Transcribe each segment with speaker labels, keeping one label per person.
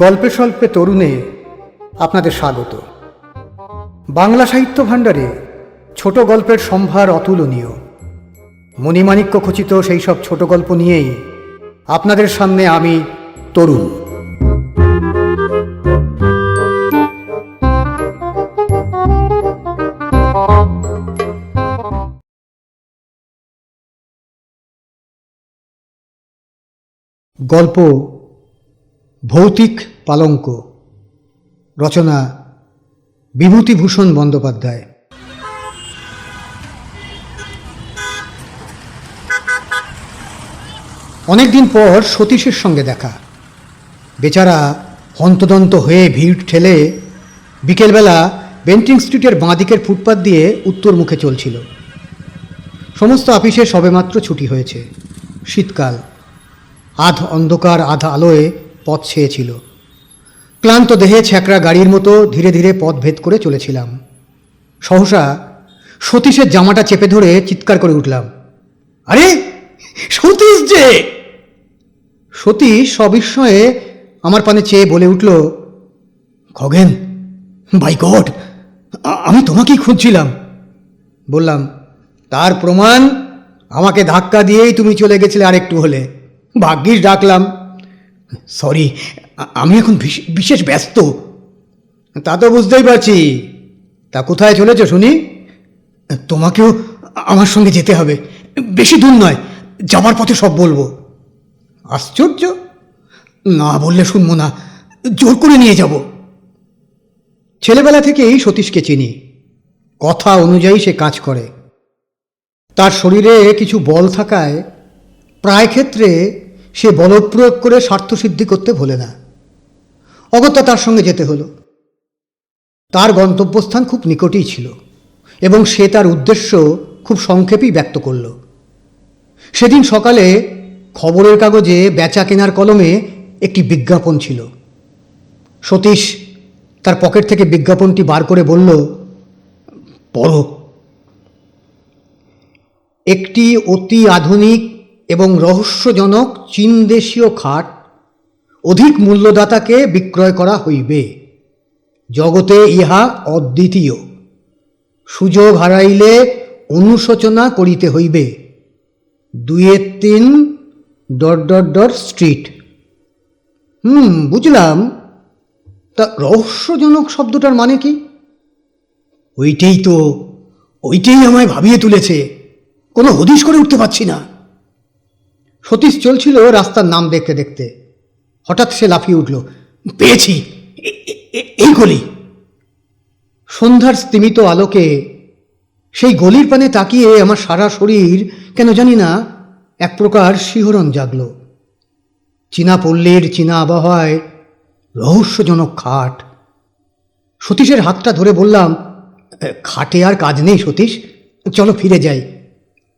Speaker 1: গল্পে স্বল্পে তরুণে আপনাদের স্বাগত। বাংলা সাহিত্য ভাণ্ডারে ছোট গল্পের সম্ভার অতুলনীয়। মণিমাণিক্য খচিত সেই সব ছোট গল্প নিয়েই আপনাদের সামনে আমি তরুণ। গল্প ভৌতিক পালঙ্ক, রচনা বিভূতিভূষণ বন্দ্যোপাধ্যায়। অনেকদিন পর সতীশের সঙ্গে দেখা। বেচারা হন্তদন্ত হয়ে ভিড় ঠেলে বিকেলবেলা বেন্টিং স্ট্রিটের বাঁদিকের ফুটপাত দিয়ে উত্তর মুখে চলছিল। সমস্ত অফিসে সবেমাত্র ছুটি হয়েছে। শীতকাল, আধ অন্ধকার আধ আলোয় পথ ছেয়েছিল। ক্লান্ত দেহে ছ্যাঁকড়া গাড়ির মতো ধীরে ধীরে পথ ভেদ করে চলেছিলাম। সহসা সতীশের জামাটা চেপে ধরে চিৎকার করে উঠলাম, আরে সতীশ যে! সতীশ সবিস্ময়ে আমার পানে চেয়ে বলে উঠল, খগেন, বাই গড, আমি তোমাকেই খুঁজছিলাম। বললাম, তার প্রমাণ আমাকে ধাক্কা দিয়েই তুমি চলে গেছিলে আরেকটু হলে। ভাগ্যিস ডাকলাম। সরি, আমি এখন বিশেষ ব্যস্ত। তা তো বুঝতেই পারছি। তা কোথায় চলেছ শুনি? তোমাকেও আমার সঙ্গে যেতে হবে। বেশি দূর নয়, যাবার পথে সব বলবো। আশ্চর্য, না বললে শুনবো না, জোর করে নিয়ে যাব। ছেলেবেলা থেকেই সতীশকে চিনি। কথা অনুযায়ী সে কাজ করে। তার শরীরে কিছু বল থাকায় প্রায় ক্ষেত্রে সে বলপ্রয়োগ করে স্বার্থসিদ্ধি করতে ভোলে না। অগত্যা তার সঙ্গে যেতে হলো। তার গন্তব্যস্থান খুব নিকটেই ছিল এবং সে তার উদ্দেশ্য খুব সংক্ষেপেই ব্যক্ত করল। সেদিন সকালে খবরের কাগজে বেচা কেনার কলমে একটি বিজ্ঞাপন ছিল। সতীশ তার পকেট থেকে বিজ্ঞাপনটি বার করে বলল, পড়ো। একটি অতি আধুনিক এবং রহস্যজনক চীন দেশীয় খাট অধিক মূল্যদাতাকে বিক্রয় করা হইবে। জগতে ইহা অদ্বিতীয়। সুযোগ হারাইলে অনুশোচনা করিতে হইবে। 2-3 স্ট্রিট। বুঝলাম। তা রহস্যজনক শব্দটার মানে কি? ওইটাই আমায় ভাবিয়ে তুলেছে। কোনো হদিশ করে উঠতে পারছি না। সতীশ চলছিল রাস্তার নাম দেখতে দেখতে। হঠাৎ সে লাফিয়ে উঠল, পেয়েছি, এই গলি। সন্ধ্যার স্তিমিত আলোকে সেই গলির পানে তাকিয়ে আমার সারা শরীর কেন জানি না এক প্রকার শিহরণ জাগল। চীনা পল্লীর চীনা আবহাওয়ায় রহস্যজনক খাট। সতীশের হাতটা ধরে বললাম, খাটে আর কাজ নেই সতীশ, চলো ফিরে যাই।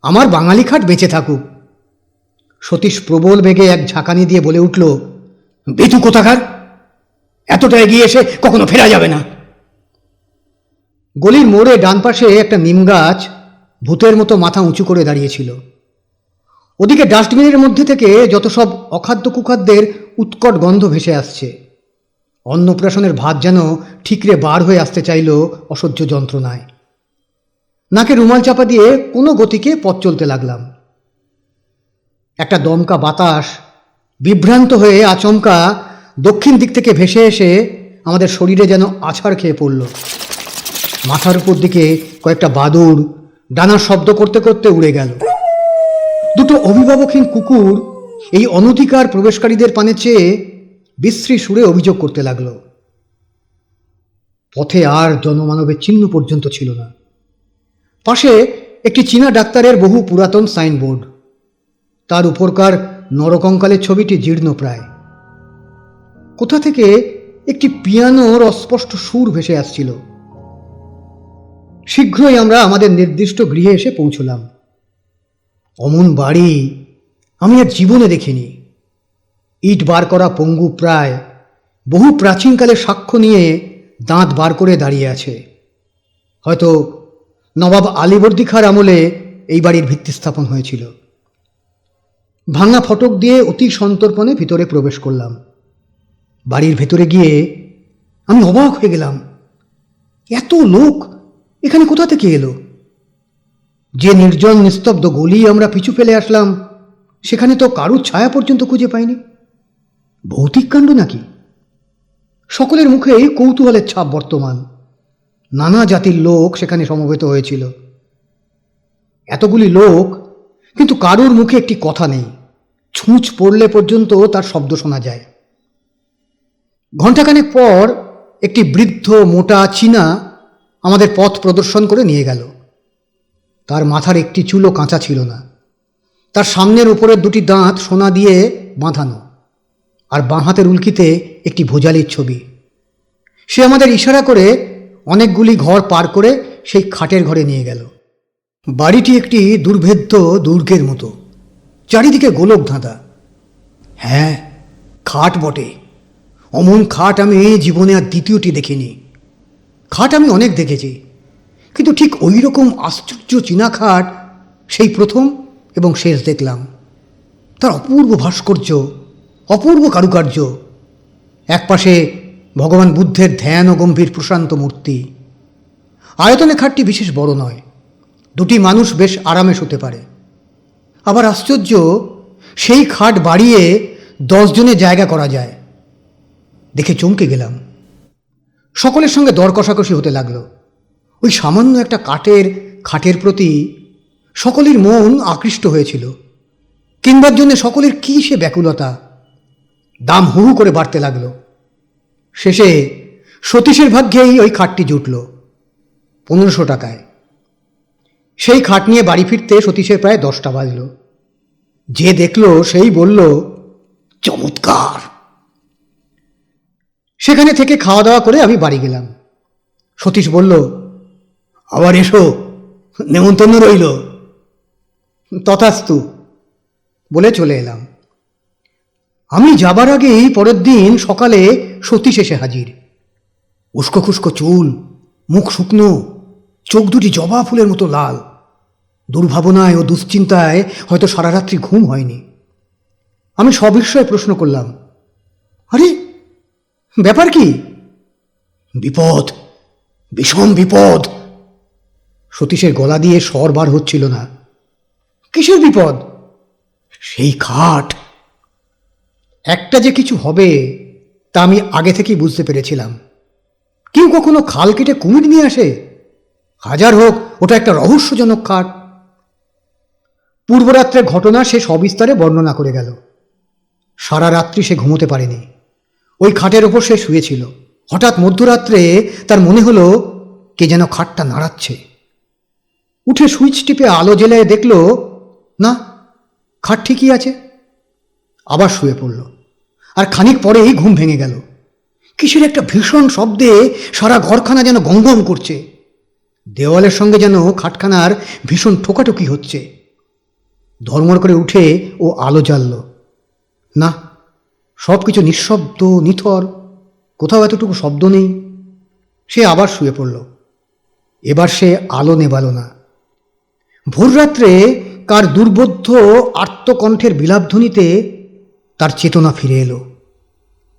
Speaker 1: আমার বাঙালি খাট বেঁচে থাকুক। সতীশ প্রবল বেগে এক ঝাঁকানি দিয়ে বলে উঠল, বেতু কোথাকার! এতটা এগিয়ে এসে কখনো ফেরা যাবে না। গলির মোড়ে ডান পাশে একটা নিম গাছ ভূতের মতো মাথা উঁচু করে দাঁড়িয়েছিল। ওদিকে ডাস্টবিনের মধ্যে থেকে যত সব অখাদ্য কুখাদ্যের উৎকট গন্ধ ভেসে আসছে। অন্নপ্রাশনের ভাত যেন ঠিকরে বার হয়ে আসতে চাইল অসহ্য যন্ত্রণায়। নাকে রুমাল চাপা দিয়ে কোনো গতিকে পথ চলতে লাগলাম। একটা দমকা বাতাস বিভ্রান্ত হয়ে আচমকা দক্ষিণ দিক থেকে ভেসে এসে আমাদের শরীরে যেন আছাড় খেয়ে পড়ল। মাথার উপর দিকে কয়েকটা বাদুড় ডানার শব্দ করতে করতে উড়ে গেল। দুটো অভিভাবকহীন কুকুর এই অনধিকার প্রবেশকারীদের পানে চেয়ে বিশ্রী সুরে অভিযোগ করতে লাগল। পথে আর জনমানবের চিহ্ন পর্যন্ত ছিল না। পাশে একটি চীনা ডাক্তারের বহু পুরাতন সাইনবোর্ড। তার উপরকার নরকঙ্কালের ছবিটি জীর্ণ প্রায়। কোথা থেকে একটি পিয়ানোর অস্পষ্ট সুর ভেসে আসছিল। শীঘ্রই আমরা আমাদের নির্দিষ্ট গৃহে এসে পৌঁছলাম। অমন বাড়ি আমি আর জীবনে দেখিনি। ইট বার করা পঙ্গু প্রায় বহু প্রাচীনকালে সাক্ষ্য নিয়ে দাঁত বার করে দাঁড়িয়ে আছে। হয়তো নবাব আলীবর্দী খাঁর আমলে এই বাড়ির ভিত্তি স্থাপন হয়েছিল। ভাঙা ফটক দিয়ে অতি সন্তর্পণে ভিতরে প্রবেশ করলাম। বাড়ির ভেতরে গিয়ে আমি অবাক হয়ে গেলাম। এত লোক এখানে কোথা থেকে এলো? যে নির্জন নিস্তব্ধ গলি আমরা পিছু ফেলে আসলাম, সেখানে তো কারুর ছায়া পর্যন্ত খুঁজে পাইনি। ভৌতিক কাণ্ড নাকি? সকলের মুখেই কৌতূহলের ছাপ বর্তমান। নানা জাতির লোক সেখানে সমবেত হয়েছিল। এতগুলি লোক, কিন্তু কারুর মুখে একটি কথা নেই। ছুঁচ পড়লে পর্যন্ত তার শব্দ শোনা যায়। ঘণ্টাখানেক পর একটি বৃদ্ধ মোটা চীনা আমাদের পথ প্রদর্শন করে নিয়ে গেল। তার মাথার একটি চুলও কাঁচা ছিল না। তার সামনের উপরের দুটি দাঁত সোনা দিয়ে বাঁধানো, আর বাঁ হাতের উল্কিতে একটি ভোজালির ছবি। সে আমাদের ইশারা করে অনেকগুলি ঘর পার করে সেই খাটের ঘরে নিয়ে গেল। বাড়িটি একটি দুর্ভেদ্য দুর্গের মতো, চারিদিকে গোলক ধাঁধা। হ্যাঁ, খাট বটে। অমন খাট আমি জীবনে আর দ্বিতীয়টি দেখিনি। খাট আমি অনেক দেখেছি, কিন্তু ঠিক ওই রকম আশ্চর্য চীনা খাট সেই প্রথম এবং শেষ দেখলাম। তার অপূর্ব ভাস্কর্য, অপূর্ব কারুকার্য। একপাশে ভগবান বুদ্ধের ধ্যান ও গম্ভীর প্রশান্ত মূর্তি। আয়তনে খাটটি বিশেষ বড় নয়, দুটি মানুষ বেশ আরামে শুতে পারে। আবার আশ্চর্য, সেই খাট বাড়িয়ে 10 জনের জায়গা করা যায়। দেখে চমকে গেলাম। সকলের সঙ্গে দর কষাকষি হতে লাগলো। ওই সামান্য একটা কাঠের খাটের প্রতি সকলের মন আকৃষ্ট হয়েছিল। কিনবার জন্য সকলের কী সে ব্যাকুলতা! দাম হু হু করে বাড়তে লাগলো। শেষে সতীশের ভাগ্যেই ওই খাটটি জুটল 1500 টাকায়। সেই খাট নিয়ে বাড়ি ফিরতে সতীশের প্রায় 10টা বাজল। যে দেখল সেই বলল, চমৎকার। সেখানে থেকে খাওয়া দাওয়া করে আমি বাড়ি গেলাম। সতীশ বলল, আবার এসো, নেমন্তন্ন রইল। তথাস্তু বলে চলে এলাম। আমি যাবার আগেই পরের দিন সকালে সতীশ এসে হাজির। উস্কো খুস্কো চুল, মুখ শুকনো, চোখ দুটি জবা ফুলের মতো লাল। দুর্ভাবনায় ও দুশ্চিন্তায় হয়তো সারা রাত্রি ঘুম হয়নি। আমি সবিস্ময়ে প্রশ্ন করলাম, আরে ব্যাপার কি? বিপদ, ভীষণ বিপদ। সতীশের গলা দিয়ে স্বর বার হচ্ছিল না। কিসের বিপদ? সেই খাট। একটা যে কিছু হবে তা আমি আগে থেকেই বুঝতে পেরেছিলাম। কেউ কখনো খাল কেটে কুমির নিয়ে আসে? হাজার হোক, ওটা একটা রহস্যজনক খাট। পূর্বরাত্রের ঘটনা সে সবিস্তারে বর্ণনা করে গেল। সারা রাত্রি সে ঘুমোতে পারেনি। ওই খাটের ওপর সে শুয়েছিল। হঠাৎ মধ্যরাত্রে তার মনে হলো কে যেন খাটটা নাড়াচ্ছে। উঠে সুইচ টিপে আলো জ্বেলে দেখল, না, খাট ঠিকই আছে। আবার শুয়ে পড়ল, আর খানিক পরেই ঘুম ভেঙে গেল। কিসের একটা ভীষণ শব্দে সারা ঘরখানা যেন গমগম করছে। দেওয়ালের সঙ্গে যেন খাটখানার ভীষণ ঠোকাঠুকি হচ্ছে। ধর্মর করে উঠে ও আলো জ্বালল। না, সব কিছু নিঃশব্দ, নিথর, কোথাও এতটুকু শব্দ নেই। সে আবার শুয়ে পড়ল। এবার সে আলো নেবাল না। ভোররাত্রে কার দুর্বোধ্য আর্তকণ্ঠের বিলাপধ্বনিতে তার চেতনা ফিরে এলো।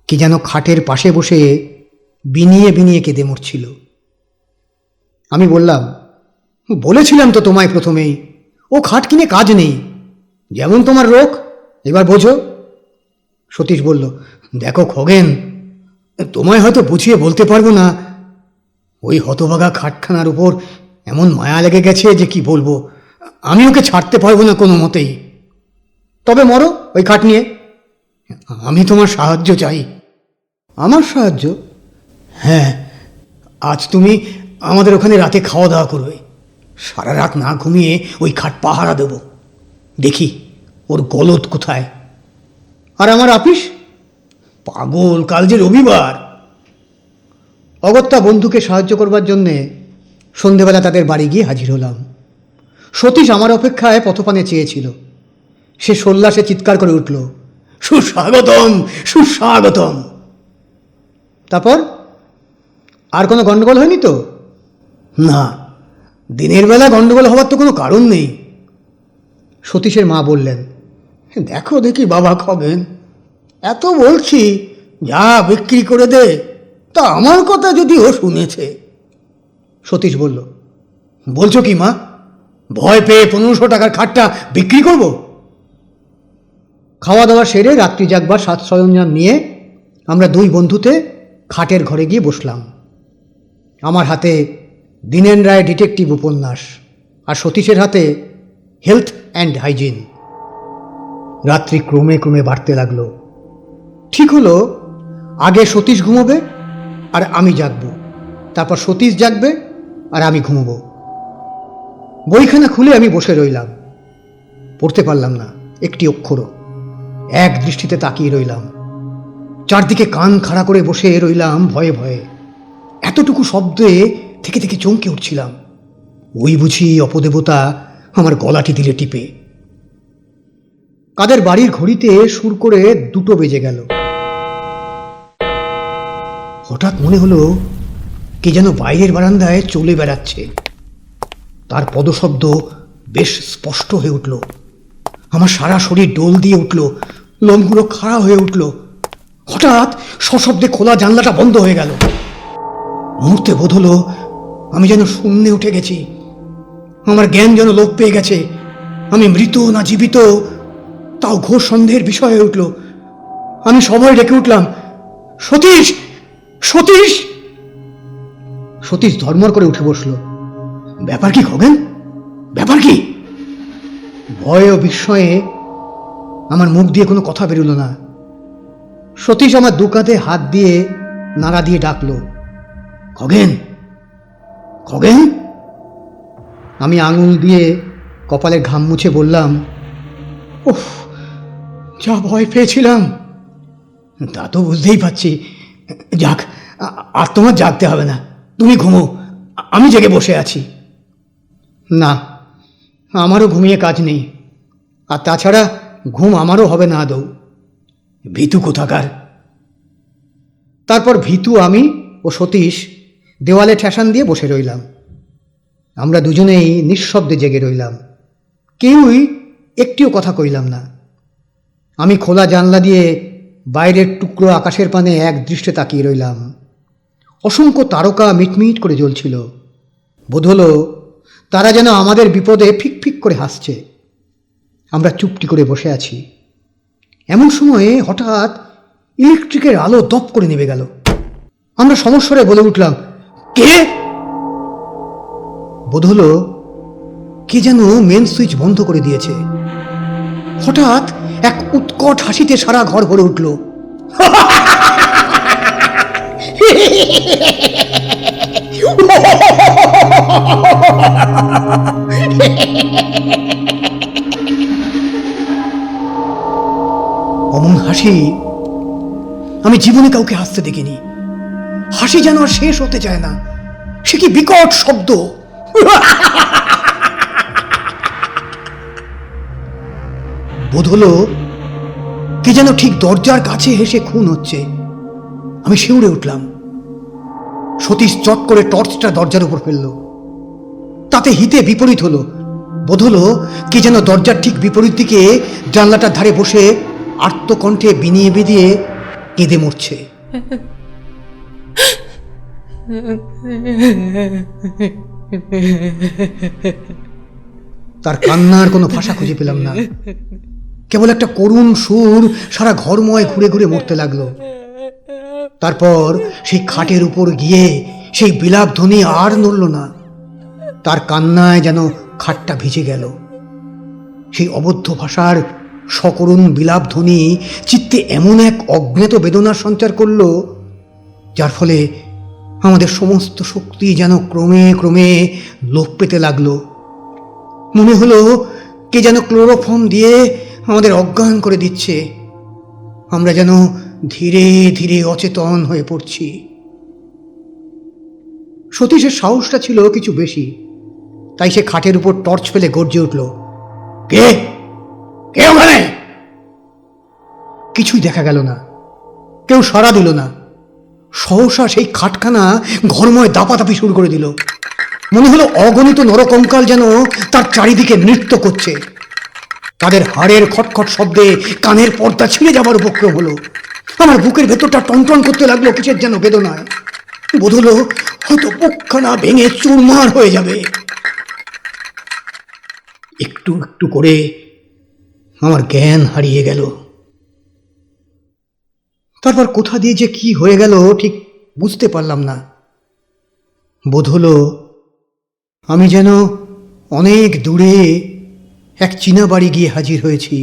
Speaker 1: কি যেন খাটের পাশে বসে বিনিয়ে বিনিয়ে কেঁদে মরছিল। আমি বললাম, বলেছিলাম তো তোমায় প্রথমেই, ও খাট কিনে কাজ নেই। যেমন তোমার রোগ, এবার বোঝো। সতীশ বলল, দেখো খগেন, তোমায় হয়তো বুঝিয়ে বলতে পারবো না। ওই হতভাগা খাটখানার উপর এমন মায়া লেগে গেছে যে কি বলবো। আমি ওকে ছাড়তে পারবো না কোনো মতেই। তবে মরো ওই খাট নিয়ে। আমি তোমার সাহায্য চাই। আমার সাহায্য? হ্যাঁ, আজ তুমি আমাদের ওখানে রাতে খাওয়া দাওয়া করবে। সারা রাত না ঘুমিয়ে ওই খাট পাহারা দেব। দেখি ওর গলদ কোথায়। আর আমার আপিস? পাগল, কাল যে রবিবার। অগত্যা বন্ধুকে সাহায্য করবার জন্যে সন্ধেবেলা তাদের বাড়ি গিয়ে হাজির হলাম। সতীশ আমার অপেক্ষায় পথপানে চেয়েছিল। সে সোল্লাসে চিৎকার করে উঠল, সুস্বাগতম, সুস্বাগতম। তারপর আর কোনো গণ্ডগোল হয়নি তো? না, দিনের বেলা গণ্ডগোল হওয়ার তো কোনো কারণ নেই। সতীশের মা বললেন, দেখো দেখি বাবা খগেন, এত বলছি যা বিক্রি করে দে, তা আমার কথা যদি ও শুনেছে। সতীশ বলল, বলছো কি মা, ভয় পেয়ে 1500 টাকার খাটটা বিক্রি করব? খাওয়া দাওয়া সেরে রাত্রি জাগবার সাজ সরঞ্জাম নিয়ে আমরা দুই বন্ধুতে খাটের ঘরে গিয়ে বসলাম। আমার হাতে দীনেন রায় ডিটেকটিভ উপন্যাস, আর সতীশের হাতে হেলথ অ্যান্ড হাইজিন। রাত্রি ক্রমে ক্রমে বাড়তে লাগলো। ঠিক হলো, আগে সতীশ ঘুমোবে আর আমি জাগবো, তারপর সতীশ জাগবে আর আমি ঘুমোবো। বইখানা খুলে আমি বসে রইলাম। পড়তে পারলাম না একটি অক্ষরও। এক দৃষ্টিতে তাকিয়ে রইলাম। চারদিকে কান খাড়া করে বসে রইলাম ভয়ে ভয়ে। এতটুকু শব্দে থেকে থেকে চমকে উঠছিলাম। ওই বুঝি অপদেবতা আমার গলাটি দিলে টিপে। কাদের বাড়ির ঘড়িতে সুর করে 2টো বেজে গেল। হঠাৎ মনে হলো কে যেন বাইরের বারান্দায় চলে বেড়াচ্ছে। তার পদশব্দ বেশ স্পষ্ট হয়ে উঠল। আমার সারা শরীর ডোল দিয়ে উঠল, লোমগুলো খাড়া হয়ে উঠল। হঠাৎ সশব্দে খোলা জানলাটা বন্ধ হয়ে গেল। মুহূর্তে বোধ হলো আমি যেন শূন্যে উঠে গেছি। আমার জ্ঞান যেন লোপ পেয়ে গেছে। আমি মৃত না জীবিত তাও ঘোর সন্দেহের বিষয় হয়ে উঠল। আমি সবাই ডেকে উঠলাম, সতীশ, সতীশ! সতীশ ধর্মর করে উঠে বসল। ব্যাপার কি খগেন, ব্যাপার কি? ভয় ও বিস্ময়ে আমার মুখ দিয়ে কোনো কথা বেরোল না। সতীশ আমার 2 কাঁধে হাত দিয়ে নাড়া দিয়ে ডাকলো, খগেন, খগেন! আমি আঙুল দিয়ে কপালে ঘাম মুছে বললাম, ওহ, যা ভয় পেয়েছিলাম! তা তো বুঝতেই পারছি। যাক, আর তোমার জাগতে হবে না, তুমি ঘুমো, আমি জেগে বসে আছি। না, আমারও ঘুমিয়ে কাজ নেই। আর তাছাড়া ঘুম আমারও হবে না আদৌ। ভীতু কোথাকার! তারপর ভীতু আমি ও সতীশ দেওয়ালে ঠেসান দিয়ে বসে রইলাম। আমরা দুজনেই নিঃশব্দে জেগে রইলাম। কেউই একটিও কথা কইলাম না। আমি খোলা জানলা দিয়ে বাইরের টুকরো আকাশের পানে এক দৃষ্টে তাকিয়ে রইলাম। অসংখ্য তারকা মিটমিট করে জ্বলছিল। বোধ হলো তারা যেন আমাদের বিপদে ফিক ফিক করে হাসছে। আমরা চুপটি করে বসে আছি। এমন সময়ে হঠাৎ ইলেকট্রিকের আলো দপ করে নেমে গেল। আমরা সমস্বরে বলে উঠলাম, কে? বোধ হলো কে যেন মেন সুইচ বন্ধ করে দিয়েছে। হঠাৎ এক উৎকট হাসিতে সারা ঘর ভরে উঠল। অমন হাসি আমি জীবনে কাউকে হাসতে দেখিনি। হাসি যেন আর শেষ হতে চায় না। সে কি বিকট শব্দ! বোধ হলো কে যেন ঠিক দরজার কাছে হেসে খুন হচ্ছে। আমি শিউরে উঠলাম। সতীশ চট করে টর্চটা দরজার উপর ফেলল। তাতে হিতে বিপরীত হলো। বোধ হলো কে যেন দরজার ঠিক বিপরীত দিকে জানলাটার ধারে বসে আর্তকণ্ঠে বিনিয়ে বিদিয়ে কেঁদে মরছে। তার কান্নার কোনো ভাষা খুঁজে পেলাম না। কেবল একটা করুণ সুর সারা ঘরময় ঘুরে ঘুরে মরতে লাগলো। তারপর সেই খাটের উপর গিয়ে সেই বিলাপ ধ্বনি আর নড়ল না। তার কান্নায় যেন খাটটা ভিজে গেল। সেই অবদ্ধ ভাষার সকরুণ বিলাপ ধ্বনি চিত্তে এমন এক অজ্ঞাত বেদনার সঞ্চার করল, যার ফলে আমাদের সমস্ত শক্তি যেন ক্রমে ক্রমে লোপ পেতে লাগলো। মনে হলো কে যেন ক্লোরোফর্ম দিয়ে আমাদের অজ্ঞান করে দিচ্ছে। আমরা যেন ধীরে ধীরে অচেতন হয়ে পড়ছি। সতীশের সাহসটা ছিল কিছু বেশি, তাই সে খাটের উপর টর্চ ফেলে গর্জে উঠল, কে? কে ওখানে? কিছুই দেখা গেল না। কেউ সাড়া দিল না। সহসা সেই খাটখানা ঘরময় দাপাদাপি শুরু করে দিল। মনে হলো অগণিত নরকঙ্কাল যেন তার চারিদিকে নৃত্য করছে। তাদের হাড়ের খটখট শব্দে কানের পর্দা ছিঁড়ে যাবার উপক্রম হলো। আমার বুকের ভেতরটা টনটন করতে লাগলো কিসের যেন বেদনায়। বোধ হলো হয়তো বুকখানা ভেঙে চুরমার হয়ে যাবে। একটু একটু করে আমার জ্ঞান হারিয়ে গেল। তারপর কোথা দিয়ে যে কি হয়ে গেল ঠিক বুঝতে পারলাম না। বোধ হলো আমি যেন অনেক দূরে এক চীনা বাড়ি গিয়ে হাজির হয়েছি।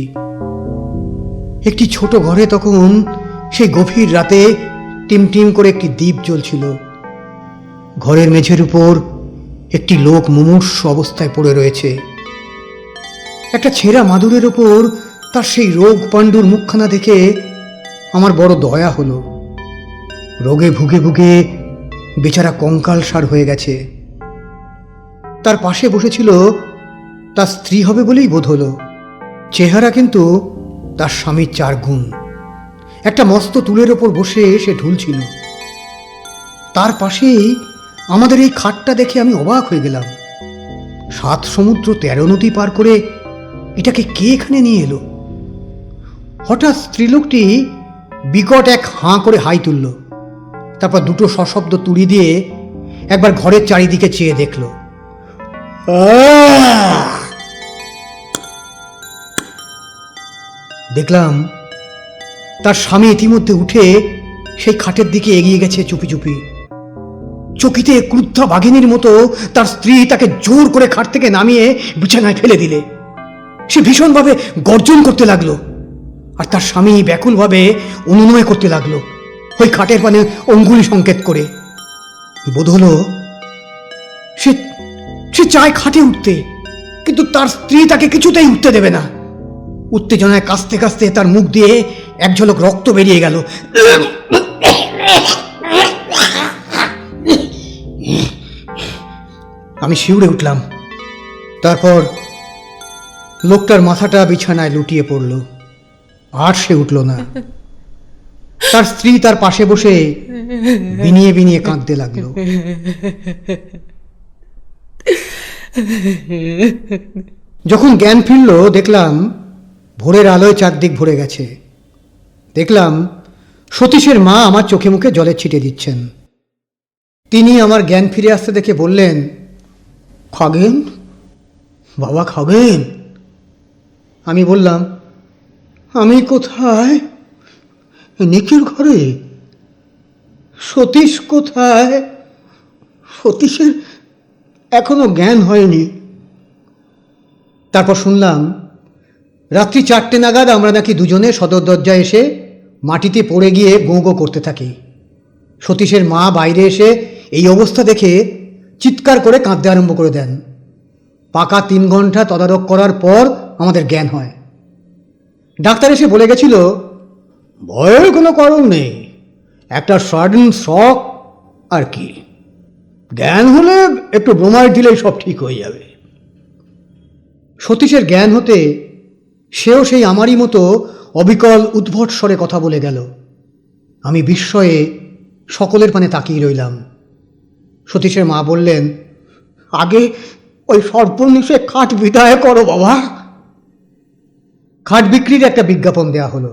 Speaker 1: একটি ছোট ঘরে তখন সেই গভীর রাতে টিমটিম করে একটি দ্বীপ জ্বলছিল। ঘরের মেঝের উপর একটি লোক মুমূর্ষু অবস্থায় পড়ে রয়েছে। একটা ছেঁড়া মাদুরের ওপর তার সেই রোগ পাণ্ডুর মুখখানা দেখে আমার বড় দয়া হলো। রোগে ভুগে ভুগে বেচারা কঙ্কালসার হয়ে গেছে। তার পাশে বসেছিল তার স্ত্রী হবে বলেই বোধ হলো। চেহারা কিন্তু তার স্বামীর 4 গুণ। একটা মস্ত তুলের ওপর বসে সে ঢুলছিল। তার পাশেই আমাদের এই খাটটা দেখে আমি অবাক হয়ে গেলাম। 7 সমুদ্র 13 নদী পার করে এটাকে কে এখানে নিয়ে এলো? হঠাৎ স্ত্রীলোকটি বিকট এক হাঁ করে হাই তুলল। তারপর দুটো সশব্দ তুড়ি দিয়ে একবার ঘরের চারিদিকে চেয়ে দেখল। দেখলাম তার স্বামী ইতিমধ্যে উঠে সেই খাটের দিকে এগিয়ে গেছে চুপি চুপি। চকিতে ক্রুদ্ধা বাঘিনীর মতো তার স্ত্রী তাকে জোর করে খাট থেকে নামিয়ে বিছানায় ফেলে দিলে। সে ভীষণভাবে গর্জন করতে লাগলো, আর তার স্বামী ব্যাকুলভাবে অনুনয় করতে লাগলো ওই খাটের পানে অঙ্গুলি সংকেত করে। বোধ হলো সে চায় খাটে উঠতে, কিন্তু তার স্ত্রী তাকে কিছুতেই উঠতে দেবে না। উত্তেজনায় কাঁচতে কাঁচতে তার মুখ দিয়ে এক ঝলক রক্ত বেরিয়ে গেল। আমি শিউরে উঠলাম। তারপর লোকটার মাথাটা বিছানায় লুটিয়ে পড়ল, আর সে উঠল না। তার স্ত্রী তার পাশে বসে বিনিয়ে বিনিয়ে কাঁদতে লাগলো। যখন জ্ঞান ফিরল দেখলাম ভোরের আলোয় চারদিক ভরে গেছে। দেখলাম সতীশের মা আমার চোখে মুখে জলের ছিটে দিচ্ছেন। তিনি আমার জ্ঞান ফিরে আসতে দেখে বললেন, খাগেন বাবা, খাগেন। আমি বললাম, আমি কোথায়? নিখির ঘরে। সতীশ কোথায়? সতীশের এখনো জ্ঞান হয়নি। তারপর শুনলাম রাত্রি 4টে নাগাদ আমরা নাকি দুজনে সদর দরজায় এসে মাটিতে পড়ে গিয়ে গোঁ গোঁ করতে থাকি। সতীশের মা বাইরে এসে এই অবস্থা দেখে চিৎকার করে কাঁদতে আরম্ভ করে দেন। পাকা 3 ঘন্টা তদারক করার পর আমাদের জ্ঞান হয়। ডাক্তার এসে বলে গেছিল, ভয়ের কোনো কারণ নেই, একটা সাডেন শক আর কি। জ্ঞান হলে একটু ব্রোমাইড দিলেই সব ঠিক হয়ে যাবে। সতীশের জ্ঞান হতে সেও সেই আমারই মতো অবিকল উদ্ভট স্বরে কথা বলে গেল। আমি বিস্ময়ে সকলের পানে তাকিয়ে রইলাম। সতীশের মা বললেন, আগে ওই সর্বনিশে খাট বিদায় করো বাবা। খাট বিক্রির একটা বিজ্ঞাপন দেয়া হলো।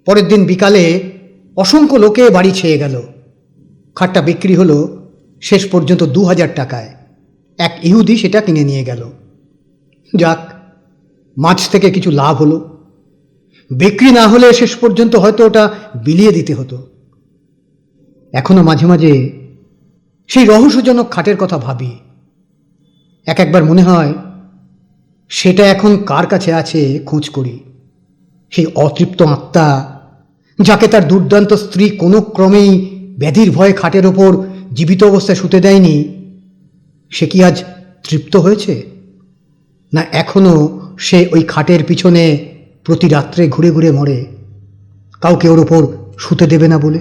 Speaker 1: পরের দিন বিকালে অসংখ্য লোকে বাড়ি ছেয়ে গেল। খাটটা বিক্রি হলো শেষ পর্যন্ত 2000 টাকায়। এক ইহুদি সেটা কিনে নিয়ে গেল। যাক, মাছ থেকে কিছু লাভ হলো। বিক্রি না হলে শেষ পর্যন্ত হয়তো ওটা বিলিয়ে দিতে হতো। এখনো মাঝে মাঝে সেই রহস্যজনক খাটের কথা ভাবি। একবার মনে হয় সেটা এখন কার কাছে আছে খোঁজ করি। সেই অতৃপ্ত আত্মা যাকে তার দুর্দান্ত স্ত্রী কোনো ক্রমেই ব্যাধির ভয়ে খাটের ওপর জীবিত অবস্থায় শুতে দেয়নি, সে কি আজ তৃপ্ত হয়েছে, না এখনো সে ওই খাটের পিছনে প্রতি রাত্রে ঘুরে ঘুরে মরে, কাউকে ওর ওপর শুতে দেবে না বলে?